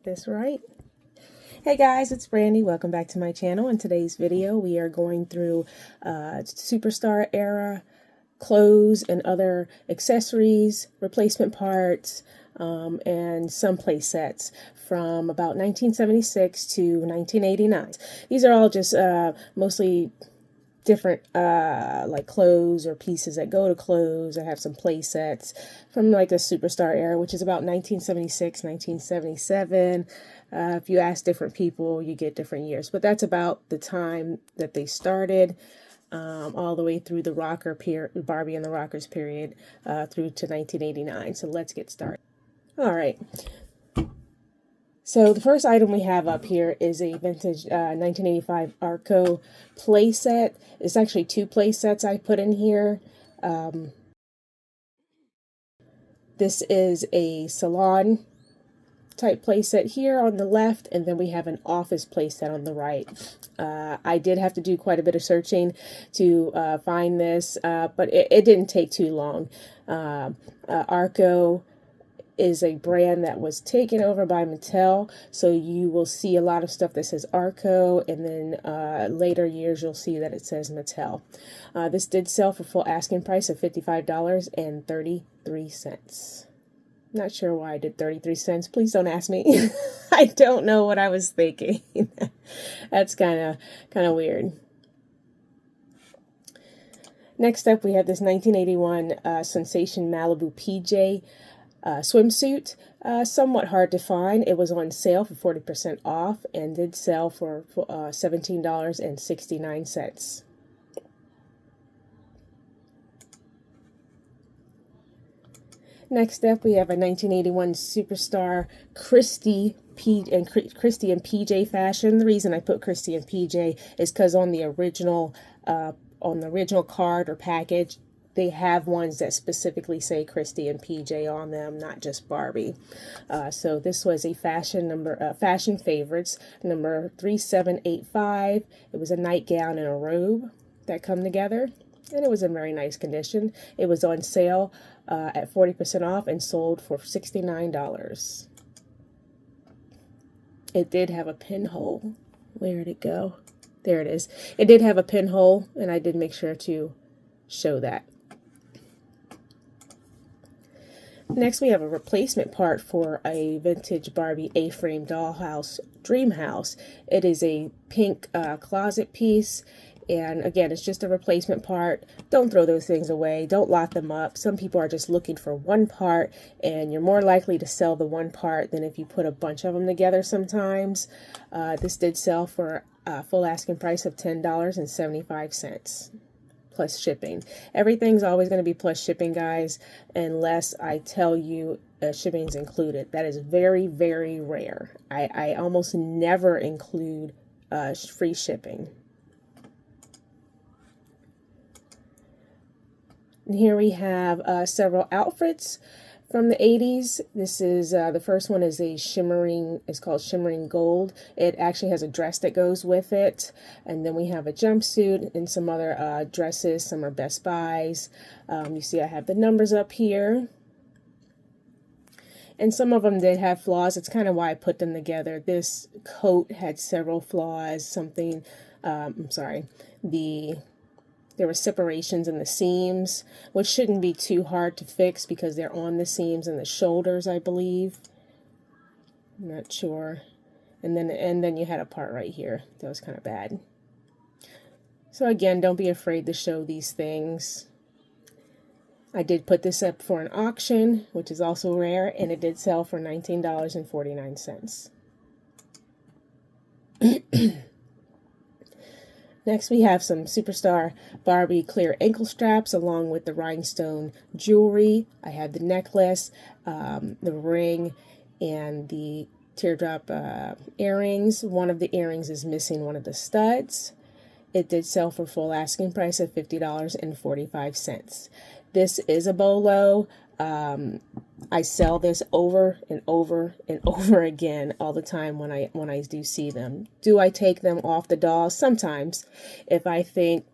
get this right. Hey guys, it's Brandy. Welcome back to my channel. In today's video, we are going through Superstar era clothes and other accessories, replacement parts, and some play sets from about 1976 to 1989. These are all just mostly different like clothes or pieces that go to clothes. I have some play sets from like the Superstar era, which is about 1976, 1977. If you ask different people, you get different years, but that's about the time that they started, all the way through the rocker period, Barbie and the Rockers period, through to 1989. So let's get started. All right. So the first item we have up here is a vintage 1985 Arco play set. It's actually two play sets I put in here. This is a salon type play set here on the left, and then we have an office play set on the right. I did have to do quite a bit of searching to find this, but it didn't take too long. Arco is a brand that was taken over by Mattel, so you will see a lot of stuff that says Arco, and then later years you'll see that it says Mattel. This did sell for full asking price of $55.33. Not sure why I did 33 cents. Please don't ask me. I don't know what I was thinking. That's kind of weird. Next up, we have this 1981 Sensation Malibu PJ swimsuit. Somewhat hard to find. It was on sale for 40% off and did sell for $17.69. Next up, we have a 1981 Superstar Christie and PJ fashion. The reason I put Christie and PJ is because on the original card or package, they have ones that specifically say Christie and PJ on them, not just Barbie. So this was a fashion favorites, number 3785. It was a nightgown and a robe that come together, and it was in very nice condition. It was on sale at 40% off and sold for $69. It did have a pinhole. Where did it go? There it is. It did have a pinhole, and I did make sure to show that. Next, we have a replacement part for a vintage Barbie A-frame dollhouse dream house. It is a pink closet piece, and again, it's just a replacement part. Don't throw those things away. Don't lock them up. Some people are just looking for one part, and you're more likely to sell the one part than if you put a bunch of them together sometimes. This did sell for a full asking price of $10.75. Plus shipping. Everything's always going to be plus shipping, guys, unless I tell you shipping's included. That is very, very rare. I almost never include free shipping. And here we have several outfits from the 80s. This is the first one is it's called Shimmering Gold. It actually has a dress that goes with it. And then we have a jumpsuit and some other dresses. Some are Best Buys. You see I have the numbers up here. And some of them did have flaws. It's kind of why I put them together. This coat had several flaws. There were separations in the seams, which shouldn't be too hard to fix because they're on the seams and the shoulders, I believe. I'm not sure. And then you had a part right here that was kind of bad. So again, don't be afraid to show these things. I did put this up for an auction, which is also rare, and it did sell for $19.49. Next, we have some Superstar Barbie clear ankle straps along with the rhinestone jewelry. I have the necklace, the ring, and the teardrop earrings. One of the earrings is missing one of the studs. It did sell for full asking price of $50.45. This is a bolo. I sell this over and over and over again all the time when I do see them. Do I take them off the dolls? Sometimes. If I think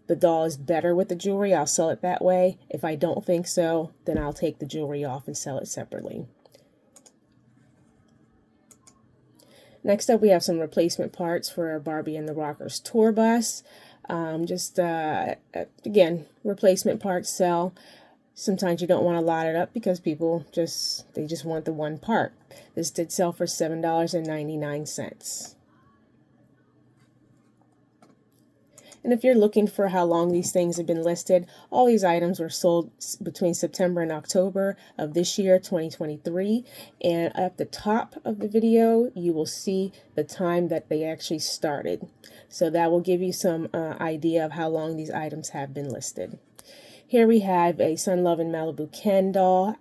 the doll is better with the jewelry, I'll sell it that way. If I don't think so, then I'll take the jewelry off and sell it separately. Next up, we have some replacement parts for Barbie and the Rockers tour bus. Again, replacement parts sell. Sometimes you don't want to lot it up because people just want the one part. This did sell for $7.99. And if you're looking for how long these things have been listed, all these items were sold between September and October of this year, 2023. And at the top of the video, you will see the time that they actually started. So that will give you some idea of how long these items have been listed. Here we have a Sun Lovin' Malibu Ken doll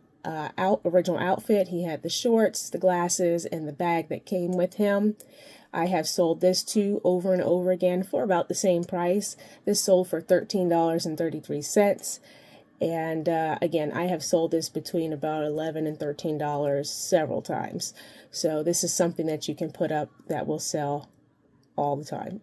original outfit. He had the shorts, the glasses, and the bag that came with him. I have sold this too over and over again for about the same price. This sold for $13.33. And again, I have sold this between about $11 and $13 several times. So this is something that you can put up that will sell all the time.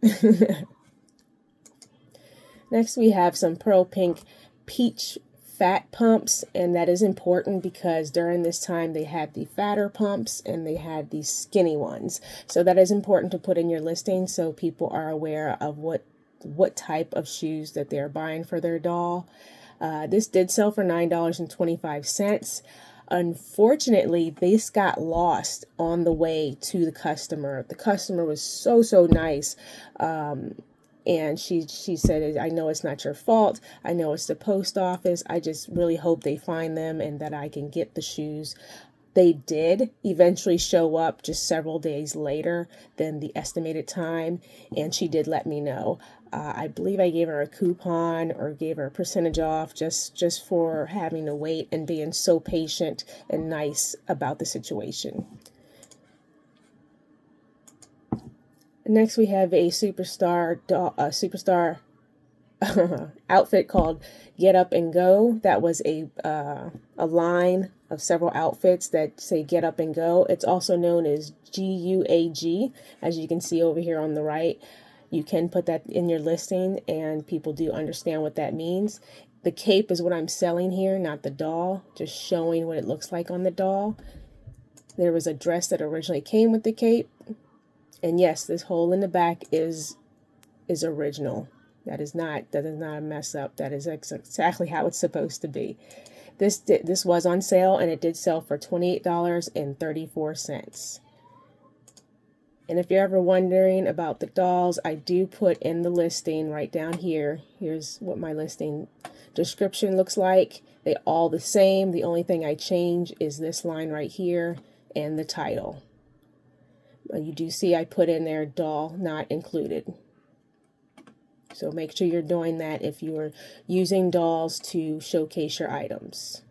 Next, we have some pearl pink peach fat pumps, and that is important because during this time they had the fatter pumps and they had the skinny ones. So that is important to put in your listing so people are aware of what type of shoes that they're buying for their doll. This did sell for $9.25. Unfortunately, this got lost on the way to the customer. The customer was so nice. And she said, I know it's not your fault. I know it's the post office. I just really hope they find them and that I can get the shoes. They did eventually show up just several days later than the estimated time. And she did let me know. I believe I gave her a coupon or gave her a percentage off just for having to wait and being so patient and nice about the situation. Next, we have a superstar outfit called Get Up and Go. That was a line of several outfits that say Get Up and Go. It's also known as GUAG, as you can see over here on the right. You can put that in your listing, and people do understand what that means. The cape is what I'm selling here, not the doll, just showing what it looks like on the doll. There was a dress that originally came with the cape. And yes, this hole in the back is original. That is not a mess up. That is exactly how it's supposed to be. This was on sale, and it did sell for $28.34. And if you're ever wondering about the dolls, I do put in the listing right down here. Here's what my listing description looks like. They all the same. The only thing I change is this line right here and the title. You do see I put in there doll not included. So make sure you're doing that if you're using dolls to showcase your items.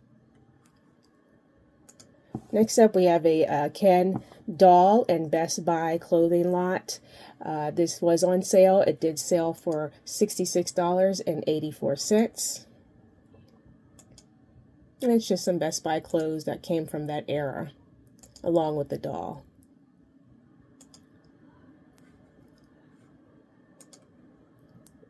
Next up, we have a Ken doll and Best Buy clothing lot. This was on sale. It did sell for $66.84. And it's just some Best Buy clothes that came from that era, along with the doll.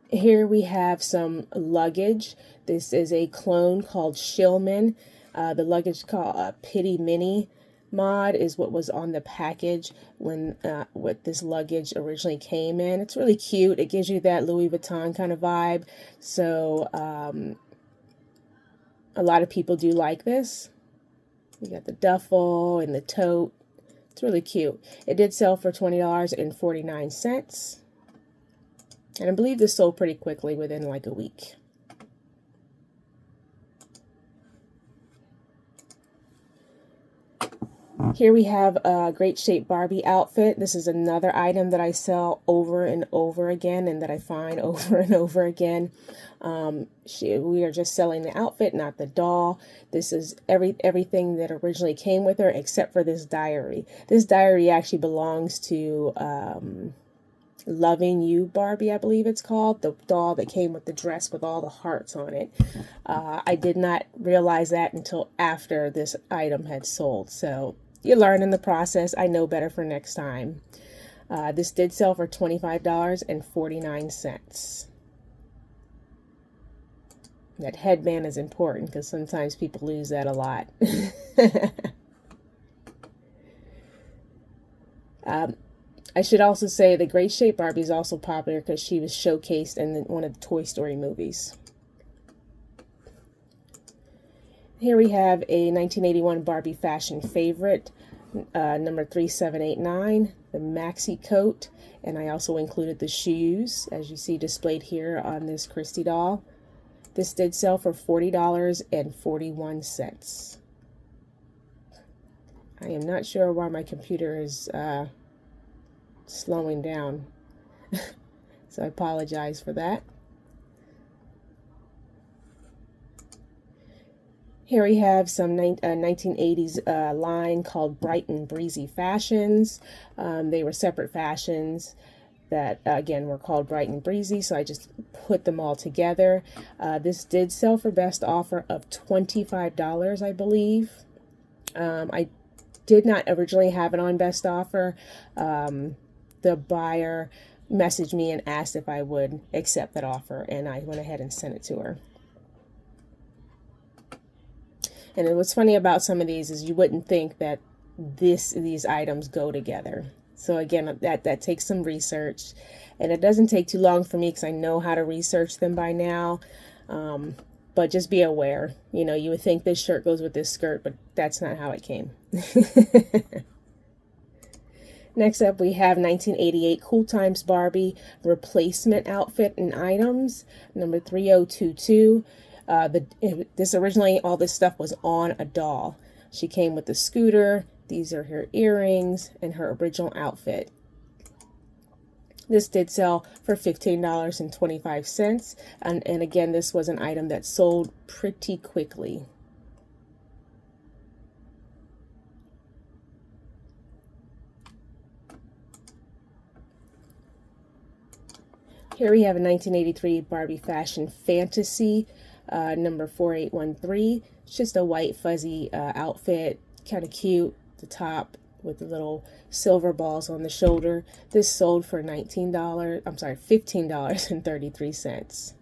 Here we have some luggage. This is a clone called Shillman. The luggage called Pity Mini mod is what was on the package when what this luggage originally came in. It's really cute. It gives you that Louis Vuitton kind of vibe. So a lot of people do like this. You got the duffel and the tote. It's really cute. It did sell for $20.49. And I believe this sold pretty quickly within like a week. Here we have a Great Shape Barbie outfit. This is another item that I sell over and over again and that I find over and over again. We are just selling the outfit, not the doll. This is everything that originally came with her except for this diary. This diary actually belongs to Loving You Barbie, I believe it's called, the doll that came with the dress with all the hearts on it. I did not realize that until after this item had sold. So you learn in the process. I know better for next time. This did sell for $25.49. That headband is important because sometimes people lose that a lot. I should also say the Great Shape Barbie is also popular because she was showcased in one of the Toy Story movies. Here we have a 1981 Barbie fashion favorite, number 3789, the maxi coat, and I also included the shoes, as you see displayed here on this Christie doll. This did sell for $40.41. I am not sure why my computer is slowing down, so I apologize for that. Here we have some 1980s line called Bright and Breezy Fashions. They were separate fashions that, again, were called Bright and Breezy, so I just put them all together. This did sell for best offer of $25, I believe. I did not originally have it on best offer. The buyer messaged me and asked if I would accept that offer, and I went ahead and sent it to her. And what's funny about some of these is you wouldn't think that these items go together. So again, that takes some research, and it doesn't take too long for me because I know how to research them by now. But just be aware, you know, you would think this shirt goes with this skirt, but that's not how it came. Next up, we have 1988 Cool Times Barbie replacement outfit and items, number 3022. This originally, all this stuff was on a doll. She came with the scooter. These are her earrings and her original outfit. This did sell for $15.25. And again, this was an item that sold pretty quickly. Here we have a 1983 Barbie Fashion Fantasy, number 4813. It's just a white fuzzy outfit, kind of cute. The top with the little silver balls on the shoulder. This sold for $15.33.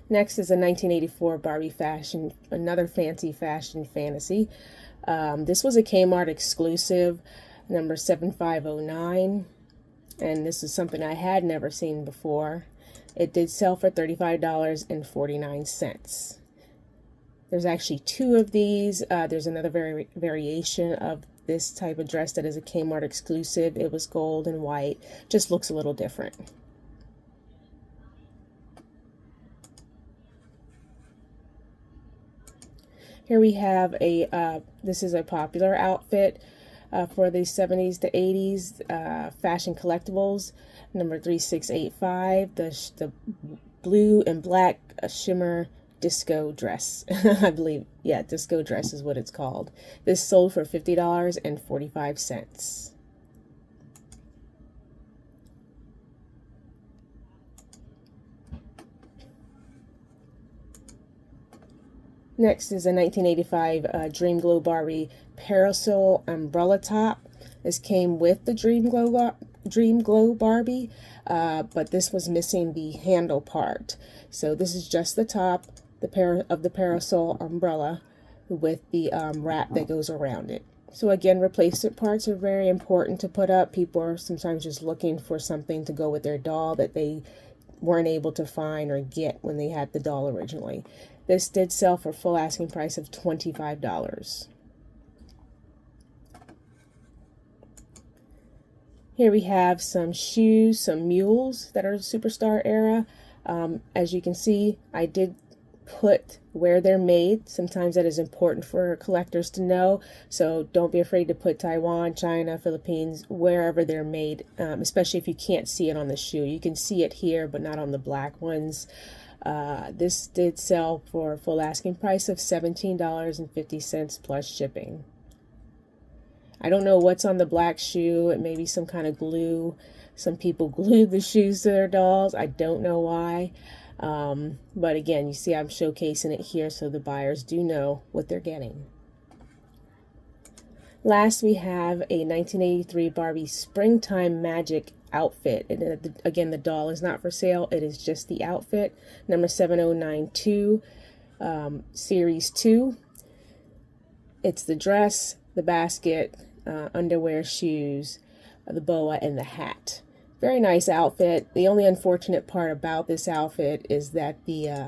Next is a 1984 Barbie fashion, another fancy fashion fantasy. This was a Kmart exclusive, number 7509, and this is something I had never seen before. It did sell for $35.49. There's actually two of these. There's another variation of this type of dress that is a Kmart exclusive. It was gold and white, just looks a little different. Here we have this is a popular outfit for the 70s to 80s fashion collectibles, number 3685, the blue and black shimmer disco dress. I believe, yeah, disco dress is what it's called. This sold for $50.45. Next is a 1985 Dream Glow Barbie parasol umbrella top. This came with the Dream Glow Barbie, but this was missing the handle part. So this is just the top, of the parasol umbrella with the wrap that goes around it. So again, replacement parts are very important to put up. People are sometimes just looking for something to go with their doll that they weren't able to find or get when they had the doll originally. This did sell for full asking price of $25. Here we have some shoes, some mules that are Superstar era. As you can see, I did put where they're made. Sometimes that is important for collectors to know. So don't be afraid to put Taiwan, China, Philippines, wherever they're made, especially if you can't see it on the shoe. You can see it here, but not on the black ones. This did sell for a full asking price of $17.50 plus shipping. I don't know what's on the black shoe. It may be some kind of glue. Some people glued the shoes to their dolls. I don't know why. But again, you see I'm showcasing it here so the buyers do know what they're getting. Last, we have a 1983 Barbie Springtime Magic outfit. And again, the doll is not for sale. It is just the outfit, number 7092. Series 2. It's the dress, the basket, underwear, shoes, the boa, and the hat. Very nice outfit. The only unfortunate part about this outfit is that the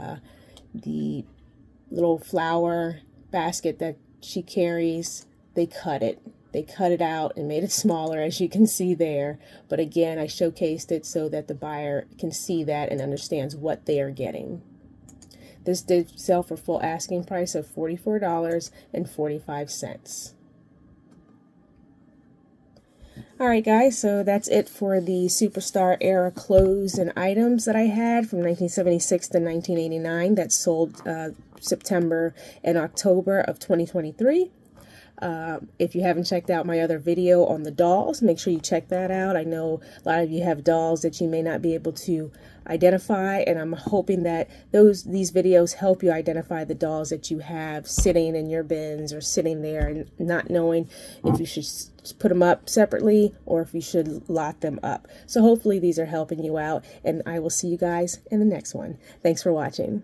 little flower basket that she carries, they cut it. They cut it out and made it smaller, as you can see there. But again, I showcased it so that the buyer can see that and understands what they are getting. This did sell for full asking price of $44.45. Alright guys, so that's it for the Superstar era clothes and items that I had from 1976 to 1989 that sold September and October of 2023. If you haven't checked out my other video on the dolls, make sure you check that out. I know a lot of you have dolls that you may not be able to identify, and I'm hoping that these videos help you identify the dolls that you have sitting in your bins or sitting there and not knowing if you should put them up separately or if you should lock them up. So hopefully these are helping you out, and I will see you guys in the next one. Thanks for watching.